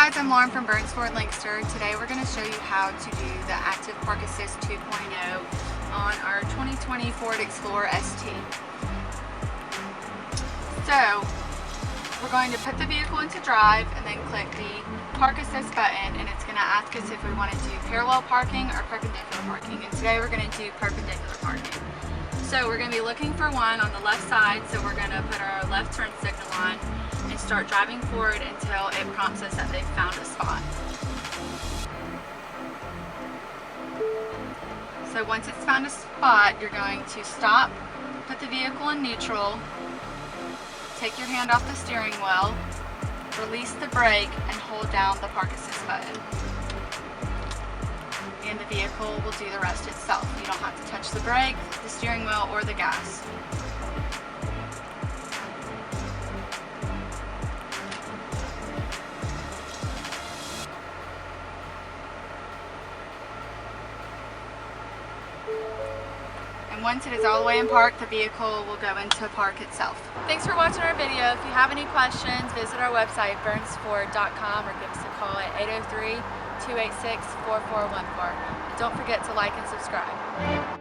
guys, I'm Lauren from Ford Lancaster. Today we're going to show you how to do the Active Park Assist 2.0 on our 2020 Ford Explorer ST. So we're going to put the vehicle into drive and then click the Park Assist button, and it's going to ask us if we want to do parallel parking or perpendicular parking. And today we're going to do perpendicular parking. So we're going to be looking for one on the left side, so we're going to put our left turn signal on and start driving forward until it prompts us that they've found a spot. So once it's found a spot, you're going to stop, put the vehicle in neutral, take your hand off the steering wheel, release the brake, and hold down the Park Assist button. And the vehicle will do the rest itself. You don't have to touch the brake, the steering wheel, or the gas. And once it is all the way in park, the vehicle will go into park itself. Thanks for watching our video. If you have any questions, visit our website, burnsford.com, or give us a call at 803-286-4414. Don't forget to like and subscribe.